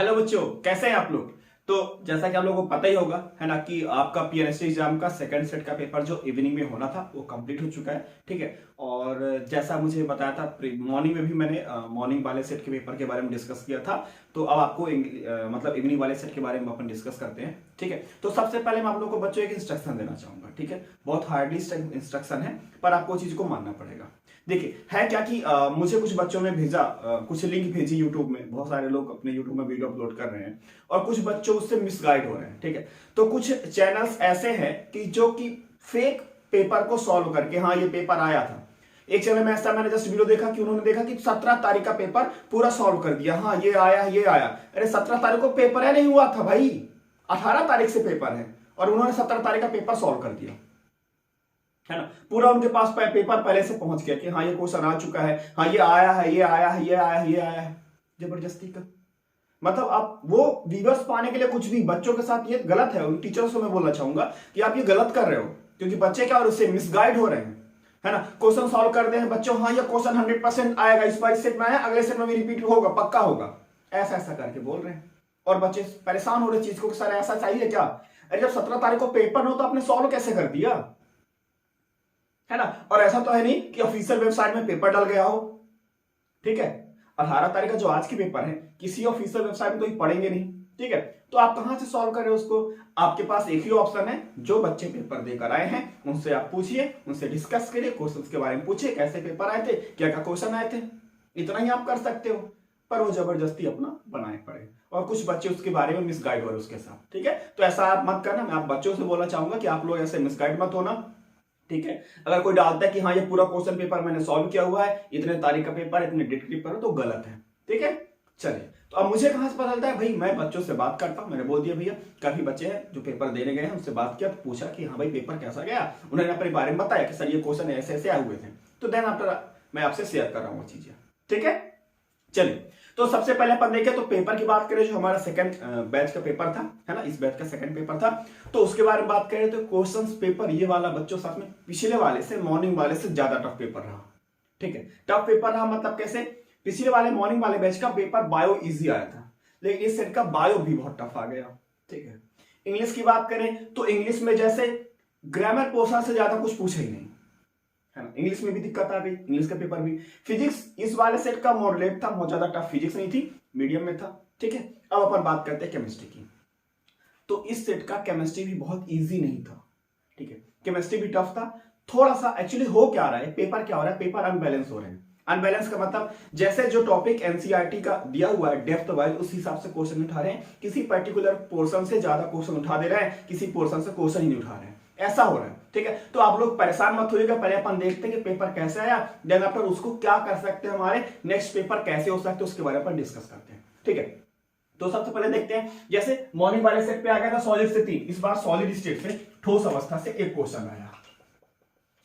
Hello बच्चों, कैसे हैं आप लोग। तो जैसा कि आप लोगों को पता ही होगा है ना कि आपका पीएनएसटी एग्जाम का सेकंड सेट का पेपर जो इवनिंग में होना था वो कंप्लीट हो चुका है। ठीक है। और जैसा मुझे बताया था मॉर्निंग में भी मैंने मॉर्निंग वाले सेट के पेपर के बारे में डिस्कस किया था। तो अब आपको मतलब इवनिंग वाले सेट के बारे में अपन डिस्कस करते हैं। ठीक है। तो सबसे पहले मैं आप लोगों को बच्चों एक इंस्ट्रक्शन देना चाहूंगा। ठीक है। बहुत हार्डली इंस्ट्रक्शन है पर आपको चीज को मानना पड़ेगा। देखिए है क्या कि मुझे कुछ बच्चों ने भेजा, कुछ लिंक भेजी यूट्यूब में। बहुत सारे लोग अपने यूट्यूब में वीडियो अपलोड कर रहे हैं और कुछ बच्चों उससे मिसगाइड हो रहे हैं। ठीक है। तो कुछ चैनल्स ऐसे हैं कि जो कि फेक पेपर को सॉल्व करके, हाँ ये पेपर आया था। एक चैनल में ऐसा मैंने जस्ट वीडियो देखा कि उन्होंने देखा कि 17 तारीख का पेपर पूरा सॉल्व कर दिया। हाँ ये आया ये आया। अरे 17 तारीख को पेपर है नहीं हुआ था भाई, 18 तारीख से पेपर है और उन्होंने 17 तारीख का पेपर सॉल्व कर दिया है ना। पूरा उनके पास पेपर पहले से पहुंच गया कि हाँ ये क्वेश्चन आ चुका है, हाँ ये आया है ये आया है ये आया है ये आया है। जबरदस्ती का मतलब आप वो व्यूअर्स पाने के लिए कुछ भी, बच्चों के साथ ये गलत है। उन टीचर्स को मैं बोलना चाहूंगा कि आप ये गलत कर रहे हो क्योंकि बच्चे क्या और उससे मिसगाइड हो रहे हैं है ना। क्वेश्चन सॉल्व कर दे हैं बच्चों, हाँ ये क्वेश्चन 100% आएगा, इस बार सेट में आया, अगले सेट में भी रिपीट होगा, पक्का होगा, ऐसा ऐसा करके बोल रहे हैं और बच्चे परेशान हो रहे चीज को कि सर ऐसा चाहिए क्या। अरे जब 17 तारीख को पेपर हो तो आपने सॉल्व कैसे कर दिया है ना। और ऐसा तो है नहीं कि ऑफिशियल वेबसाइट में पेपर डल गया हो। ठीक है। 18 तारीख का जो आज की पेपर है किसी ऑफिशियल वेबसाइट में तो ही पढ़ेंगे नहीं। ठीक है। तो आप कहां से सॉल्व करें उसको। आपके पास एक ही ऑप्शन है, जो बच्चे पेपर देकर आए हैं उनसे आप पूछिए, उनसे डिस्कस करिए, क्वेश्चंस के बारे में पूछिए, कैसे पेपर आए थे, क्या क्या क्वेश्चन आए थे, इतना ही आप कर सकते हो। पर वो जबरदस्ती अपना बनाए पड़े और कुछ बच्चे उसके बारे में मिसगाइड हो रहे उसके साथ। ठीक है। तो ऐसा आप मत करना। मैं आप बच्चों से बोलना चाहूंगा कि आप लोग ऐसे मिसगाइड मत होना। ठीक है। अगर कोई डालता है कि हाँ ये पूरा क्वेश्चन पेपर मैंने सॉल्व किया हुआ है, इतने तारीख का पेपर, इतने डेट का पेपर, तो गलत है। ठीक है। चलिए, तो अब मुझे कहां से पता चलता है भाई, मैं बच्चों से बात करता हूं। मैंने बोल दिया भैया, काफी बच्चे हैं जो पेपर देने गए हैं, उनसे बात किया, तो पूछा कि हाँ भाई पेपर कैसा गया। उन्होंने अपने बारे में बताया कि सर ये क्वेश्चन ऐसे ऐसे आए हुए थे। तो देन आफ्टर मैं आपसे शेयर कर रहा हूँ वो चीजें। ठीक है। चलिए, तो सबसे पहले अपन देखें तो पेपर की बात करें, जो हमारा सेकंड बैच का पेपर था है ना, इस बैच का सेकंड पेपर था, तो उसके बारे में बात करें तो क्वेश्चंस पेपर ये वाला बच्चों साथ में पिछले वाले से, मॉर्निंग वाले से ज्यादा टफ पेपर रहा। ठीक है। टफ पेपर रहा मतलब कैसे, पिछले वाले मॉर्निंग वाले बैच का पेपर बायो इजी आया था, लेकिन इस सेट का बायो भी बहुत टफ आ गया। ठीक है। इंग्लिश की बात करें तो इंग्लिश में जैसे ग्रामर पोर्शन से ज्यादा कुछ पूछा ही नहीं है ना, इंग्लिश में भी दिक्कत आ गई, इंग्लिश का पेपर भी। फिजिक्स इस वाले सेट का मॉडरेट था, बहुत ज्यादा टफ फिजिक्स नहीं थी, मीडियम में था। ठीक है। अब अपन बात करते हैं केमिस्ट्री की। तो इस सेट का केमिस्ट्री भी बहुत इजी नहीं था। ठीक है। केमिस्ट्री भी टफ था थोड़ा सा। एक्चुअली हो क्या रहा है, पेपर क्या हो रहा है, पेपर अनबैलेंस हो रहे हैं। अनबैलेंस का मतलब जैसे जो टॉपिक एनसीईआरटी का दिया हुआ है डेप्थ वाइज, उस हिसाब से क्वेश्चन उठा रहे हैं, किसी पर्टिकुलर पोर्शन से ज्यादा क्वेश्चन उठा दे रहे हैं, किसी पोर्शन से क्वेश्चन ही नहीं उठा रहे हैं, ऐसा हो रहा है। ठीक है। तो आप लोग परेशान मत होइएगा, पहले अपन देखते हैं कि पेपर कैसे आया, देन आफ्टर उसको क्या कर सकते हैं, हमारे नेक्स्ट पेपर कैसे हो सकते हैं उसके बारे में अपन डिस्कस करते हैं। ठीक है। तो सबसे पहले देखते हैं, जैसे मॉर्निंग वाले सेट पे आ गया था सॉलिड से 3, इस बार सॉलिड स्टेट से, ठोस अवस्था से एक क्वेश्चन आया,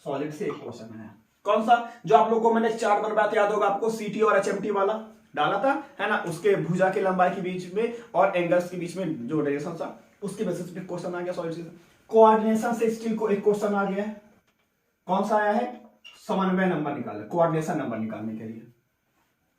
सॉलिड से एक क्वेश्चन आया। कौन सा, जो आप लोगों को मैंने चार्ट बनवाया था, याद होगा आपको, सीटी और एचएमटी वाला डाला था है ना, उसके भुजा की लंबाई के बीच में और एंगल्स के बीच में जो रिलेशन था, उसके बेसिस पे क्वेश्चन आ गया सॉलिड से। कोऑर्डिनेशन से स्टिल को एक क्वेश्चन आ गया है। कौन सा आया है, समन्वय नंबर निकालना, कोऑर्डिनेशन नंबर निकालने के लिए,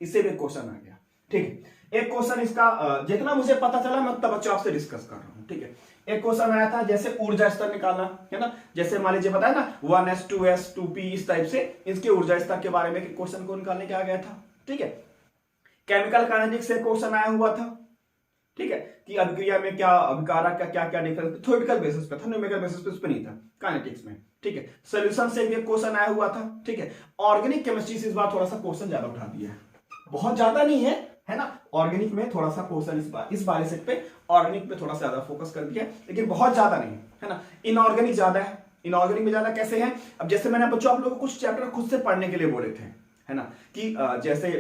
इससे भी क्वेश्चन आ गया। ठीक है। एक क्वेश्चन इसका जितना मुझे पता चला मैं उतना बच्चों आपसे डिस्कस कर रहा हूं। ठीक है। एक क्वेश्चन आया था जैसे ऊर्जा स्तर निकालना है ना, जैसे मान लीजिए बताया ना 1s 2s 2p, इस टाइप से इसके ऊर्जा स्तर के बारे में क्वेश्चन को निकालने के आ गया था। ठीक है। केमिकल काइनेटिक्स से क्वेश्चन आया हुआ था। ठीक है, कि अभिक्रिया में क्या, अभिकारक का क्या क्या डिफरेंस, थ्योरेटिकल बेसिस पे था, न्यूमेरिकल बेसिस पे उस पे नहीं था, काइनेटिक्स में। ठीक है। सॉल्यूशन से भी क्वेश्चन आया हुआ था। ठीक है। ऑर्गेनिक केमिस्ट्री से इस बार थोड़ा सा क्वेश्चन ज्यादा उठा दिया है, बहुत ज्यादा नहीं है ना, ऑर्गेनिक में थोड़ा सा क्वेश्चन इस बार सेट पे ऑर्गेनिक पे थोड़ा सा ज्यादा फोकस कर दिया, लेकिन बहुत ज्यादा नहीं है ना। इनऑर्गेनिक ज्यादा है। इनऑर्गेनिक में ज्यादा कैसे है, अब जैसे मैंने बच्चों आप लोगों को कुछ चैप्टर खुद से पढ़ने के लिए बोले थे है ना, कि जैसे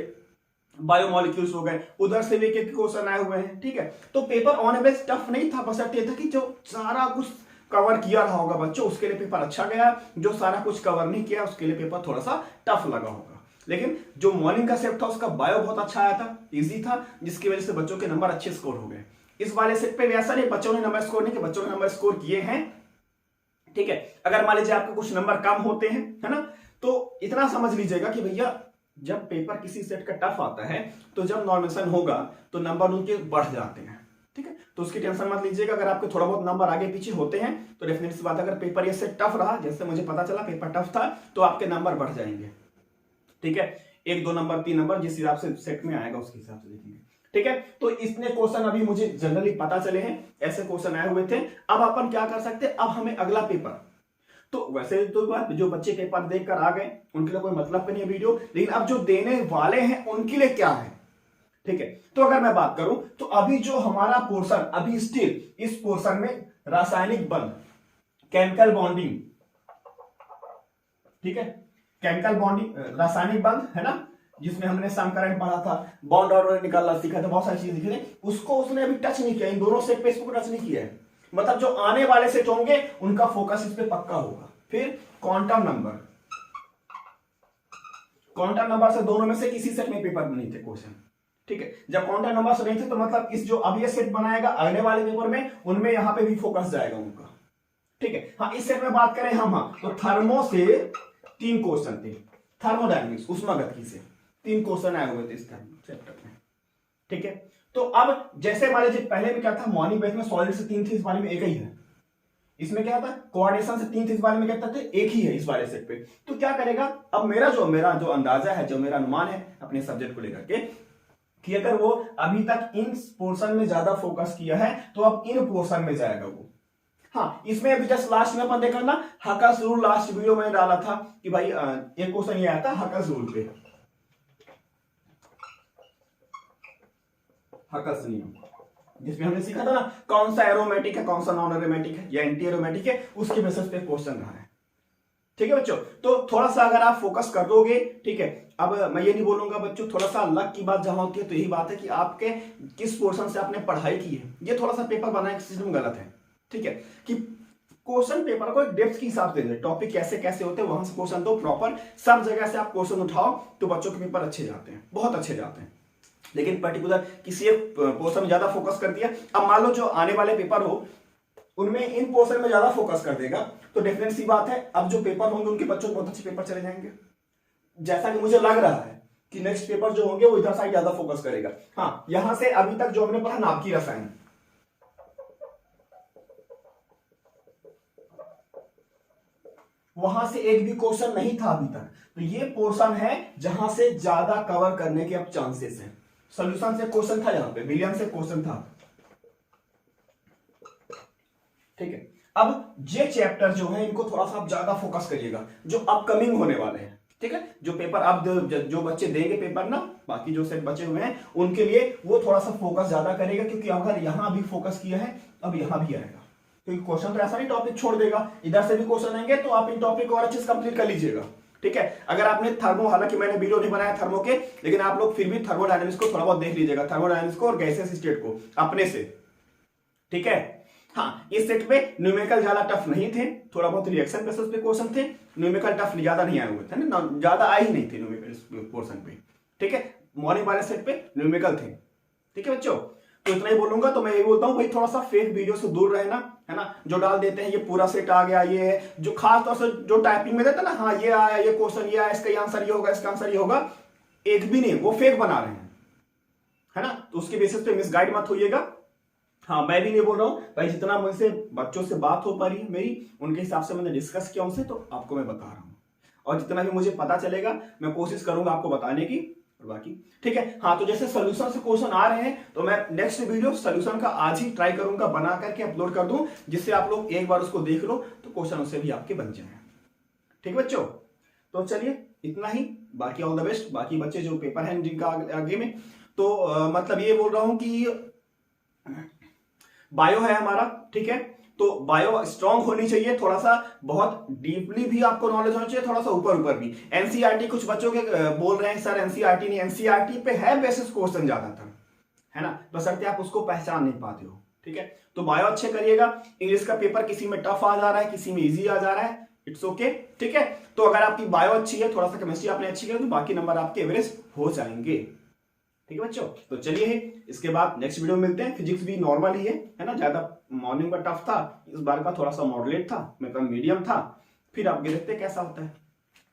बायोमोलिक्यूल्स हो गए, उधर से भी एक क्वेश्चन आए हुए हैं। ठीक है। तो पेपर ऑन एवरेज टफ नहीं था, बस ये था कि जो सारा कुछ कवर किया रहा होगा बच्चों उसके लिए पेपर अच्छा गया, जो सारा कुछ कवर नहीं किया उसके लिए पेपर थोड़ा सा टफ लगा होगा। लेकिन जो मॉर्निंग का सेट था उसका बायो बहुत अच्छा आया था, इजी था, जिसकी वजह से बच्चों के नंबर अच्छे स्कोर हो गए। इस वाले सेट पे भी ऐसा नहीं बच्चों ने नंबर स्कोर नहीं किया, बच्चों ने नंबर स्कोर किए हैं। ठीक है। अगर मान लीजिए आपके कुछ नंबर कम होते हैं है ना, तो इतना समझ लीजिएगा कि भैया जब पेपर किसी सेट का टफ आता है तो जब नॉर्मेशन होगा तो नंबर उनके बढ़ जाते हैं, ठीक है। तो उसकी टेंशन मत लीजिएगा, अगर आपके थोड़ा बहुत नंबर आगे पीछे होते हैं तो डेफिनेट सी बात है, अगर पेपर ये सेट टफ रहा, जैसे मुझे पता चला पेपर टफ था, तो आपके नंबर बढ़ जाएंगे, ठीक है। 1 2 नंबर 3 नंबर जिस हिसाब से सेट में आएगा उसके हिसाब से देखेंगे, ठीक है। तो इतने क्वेश्चन अभी मुझे जनरली पता चले हैं, ऐसे क्वेश्चन आए हुए थे। अब अपन क्या कर सकते हैं, अब हमें अगला पेपर, तो वैसे तो बात जो बच्चे पेपर देखकर आ गए उनके लिए कोई मतलब नहीं है वीडियो, लेकिन अब जो देने वाले हैं उनके लिए क्या है, ठीक है। तो अगर मैं बात करूं तो अभी जो हमारा पोर्शन, अभी स्टिल इस पोर्शन में रासायनिक बंध, केमिकल बॉन्डिंग, ठीक है, केमिकल बॉन्डिंग रासायनिक बंध है ना, जिसमें हमने समकरण पढ़ा था, बॉन्ड और निकालना सीखा था, बहुत सारी चीजें सीखी थी, उसको उसने अभी टच नहीं किया, इन दोनों सेट पे इसको टच नहीं किया है। मतलब जो आने वाले सेट होंगे उनका फोकस इस पे पक्का होगा। फिर क्वांटम नंबर, क्वांटम नंबर से दोनों में से किसी सेट में पेपर नहीं थे क्वेश्चन, ठीक है। जब क्वांटम नंबर से नहीं थे तो मतलब इस जो अब ये सेट बनाएगा अगले वाले पेपर में, उनमें यहां पे भी फोकस जाएगा उनका, ठीक है। हाँ, इस सेट में बात करें हम, हाँ तो थर्मो से 3 क्वेश्चन थे, थर्मोडायनेमिक्स उष्मागतिकी से 3 क्वेश्चन आए हुए थे इस चैप्टर में, ठीक है। तो अब जैसे हमारे जो पहले में क्या था, मॉर्निंग बैच में सॉलिड से 3 थे, इस बारे में एक ही है। इसमें क्या था, कोऑर्डिनेशन से 3 थे, इस बारे में क्या थे, एक ही है इस वाले सेट पे। तो क्या करेगा, अब मेरा जो अंदाजा है, जो मेरा अनुमान है अपने सब्जेक्ट को लेकर के, कि अगर वो अभी तक इन पोर्शन में ज्यादा फोकस किया है तो अब इन पोर्शन में जाएगा वो। हाँ, इसमें अभी जस्ट लास्ट में अपन देखा ना, हकस रूल, लास्ट वीडियो में डाला था कि भाई एक क्वेश्चन ये आया था हकस रूल पे, हकस नियम, जिसमें हमने सीखा था ना कौन सा एरोमेटिक है, कौन सा नॉन एरोमेटिक है या एंटी एरोमेटिक है, उसके बेसिस पे क्वेश्चन रहा है, ठीक है बच्चों। तो थोड़ा सा अगर आप फोकस कर दोगे, ठीक है। अब मैं ये नहीं बोलूंगा बच्चों, थोड़ा सा लक की बात जहां होती है तो यही बात है कि आपके किस पोर्शन से आपने पढ़ाई की है, ये थोड़ा सा पेपर बनाने का सिस्टम गलत है, ठीक है। कि क्वेश्चन पेपर को एक डेप्थ के हिसाब से दे, टॉपिक कैसे कैसे होते हैं वहां से क्वेश्चन दो प्रॉपर, सब जगह से आप क्वेश्चन उठाओ तो बच्चों के पेपर अच्छे जाते हैं, बहुत अच्छे जाते हैं। लेकिन पर्टिकुलर किसी एक पोर्शन में ज्यादा फोकस कर दिया, अब मान लो जो आने वाले पेपर हो उनमें इन पोर्शन में ज्यादा फोकस कर देगा तो डेफिनेट सी बात है अब जो पेपर होंगे उनके बच्चों को बहुत अच्छे पेपर चले जाएंगे, जैसा कि मुझे लग रहा है कि नेक्स्ट पेपर जो होंगे वो इधर साइड ज्यादा फोकस करेगा। हाँ, यहां से अभी तक जो हमने पढ़ा नाभिकीय रसायन, वहां से एक भी क्वेश्चन नहीं था अभी तक, तो ये पोर्शन है जहां से ज्यादा कवर करने के अब चांसेस हैं। सॉल्यूशन से क्वेश्चन था, यहां पे विलियम से क्वेश्चन था, ठीक है। अब ये चैप्टर जो है इनको थोड़ा सा आप ज्यादा फोकस करिएगा, जो अपकमिंग होने वाले हैं, ठीक है। जो पेपर अब जो बच्चे देंगे पेपर ना, बाकी जो सेट बचे हुए हैं उनके लिए वो थोड़ा सा फोकस ज्यादा करेगा, क्योंकि अगर यहां भी फोकस किया है अब यहां भी आएगा, क्योंकि क्वेश्चन तो ऐसा नहीं टॉपिक छोड़ देगा, इधर से भी क्वेश्चन आएंगे तो आप इन टॉपिक को और अच्छे से कंप्लीट कर लीजिएगा, ठीक है। अगर आपने थर्मो, हालांकि मैंने वीडियो नहीं बनाया थर्मो के, लेकिन आप लोग फिर भी थर्मोडायनेमिक्स को थोड़ा बहुत देख लीजिएगा, थर्मोडायनेमिक्स को और गैसेस स्टेट को अपने से, ठीक है। हाँ, इस सेट पे न्यूमेरिकल ज्यादा टफ नहीं थे, थोड़ा बहुत रिएक्शन बेसिस पे क्वेश्चन थे, न्यूमेरिकल टफ ज्यादा नहीं आए हुए थे ना, ज्यादा आए ही नहीं थे न्यूमेरिकल पोर्शन पे, ठीक है। मॉर्निंग वाले सेट पे न्यूमेरिकल थे, ठीक है बच्चों। तो इतना ही बोलूंगा, तो मैं ये बोलता हूँ भाई थोड़ा सा फेक वीडियो से दूर रहना, है ना, जो डाल देते हैं ये पूरा सेट आ गया, ये है जो खास तौर से जो टाइपिंग में देता है ना, हाँ ये आया, ये क्वेश्चन ये आया, इसका आंसर ये होगा, इसका आंसर ये होगा, एक भी नहीं, वो फेक बना रहे हैं, है ना। तो उसके बेसिस पे मिसगाइड मत होइएगा। हाँ, मैं भी नहीं बोल रहा हूं भाई, जितना मुझसे बच्चों से बात हो पा रही है मेरी, उनके हिसाब से मैंने डिस्कस किया उनसे, तो आपको मैं बता रहा हूं, और जितना भी मुझे पता चलेगा मैं कोशिश करूंगा आपको बताने की, और बाकी ठीक है। हाँ, तो जैसे सोल्यूशन से क्वेश्चन आ रहे हैं तो मैं नेक्स्ट वीडियो सोल्यूशन का आज ही ट्राई करूंगा बना करके अपलोड कर दूं, जिससे आप लोग एक बार उसको देख लो तो क्वेश्चन उससे भी आपके बन जाए, ठीक है बच्चों। तो चलिए इतना ही, बाकी ऑल द बेस्ट, बाकी बच्चे जो पेपर हैं जिनका आगे में, तो मतलब ये बोल रहा हूं कि बायो है हमारा, ठीक है। तो बायो स्ट्रांग होनी चाहिए, थोड़ा सा बहुत डीपली भी आपको नॉलेज होना चाहिए, थोड़ा सा ऊपर ऊपर भी। एनसीईआरटी कुछ बच्चों के बोल रहे हैं सर एनसीईआरटी नहीं, एनसीईआरटी पे है बेसिस क्वेश्चन ज्यादातर, है ना, बशर्ते आप उसको पहचान नहीं पाते हो, ठीक है। तो बायो अच्छे करिएगा। इंग्लिश का पेपर किसी में टफ आ जा रहा है, किसी में इजी आ जा रहा है, इट्स ओके, ठीक है। तो अगर आपकी बायो अच्छी है, थोड़ा सा केमिस्ट्री आपने अच्छी की तो बाकी नंबर आपके एवरेज हो जाएंगे, ठीक है बच्चों। तो चलिए इसके बाद नेक्स्ट वीडियो में मिलते हैं। फिजिक्स भी नॉर्मल ही है ना, ज्यादा मॉर्निंग का टफ था, इस बार का थोड़ा सा मॉडरेट था, मतलब मीडियम था, फिर आगे देखते हैं कैसा होता है।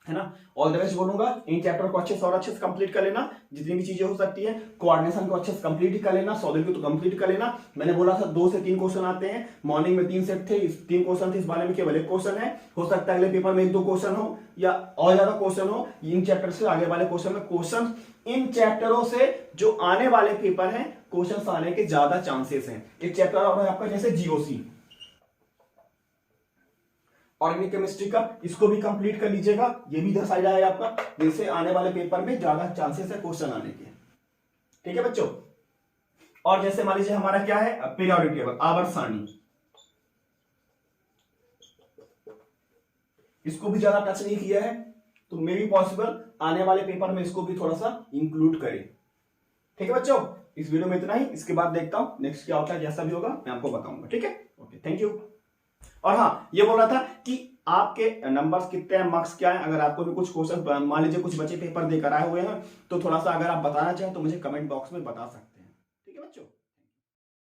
है ना। ऑल द बेस्ट बोलूंगा, इन चैप्टर को अच्छे से और अच्छे से कंप्लीट कर लेना, जितनी भी चीजें हो सकती है। कोऑर्डिनेशन को अच्छे से कंप्लीट कर लेना, सॉलिड को तो कंप्लीट कर लेना। मैंने बोला था 2 से 3 क्वेश्चन आते हैं, मॉर्निंग में 3 सेट थे, 3 क्वेश्चन थे, इस बारे में केवल 1 क्वेश्चन है। हो सकता है अगले पेपर में 1-2 क्वेश्चन हो या और ज्यादा क्वेश्चन हो। इन चैप्टर से आगे वाले क्वेश्चन में क्वेश्चन इन चैप्टरों से जो आने वाले पेपर हैं क्वेश्चन आने के ज्यादा चांसेस हैं। एक चैप्टर और है आपका जैसे जीओसी, ऑर्गेनिक केमिस्ट्री का, इसको भी कंप्लीट कर लीजिएगा। ये भी 10 आइडिया है आपका, जिससे आने वाले पेपर में ज्यादा चांसेस है क्वेश्चन आने के। ठीक है बच्चों। और जैसे मान लीजिए हमारा क्या है, पीरियोडिक टेबल, आवर्त सारणी, इसको भी ज्यादा टच नहीं किया है, तो मे बी पॉसिबल आने वाले पेपर में इसको भी थोड़ा सा इंक्लूड करें। ठीक है बच्चों, इस वीडियो में इतना ही। इसके बाद देखता हूं नेक्स्ट क्या होता है, जैसा भी होगा मैं आपको बताऊंगा। ठीक है, ओके, थैंक यू। और हाँ, ये बोल रहा था कि आपके नंबर्स कितने हैं, मार्क्स क्या है। अगर आपको भी कुछ क्वेश्चन मान लीजिए कुछ बच्चे पेपर देकर आए हुए हैं, तो थोड़ा सा अगर आप बताना चाहें तो मुझे कमेंट बॉक्स में बता सकते हैं।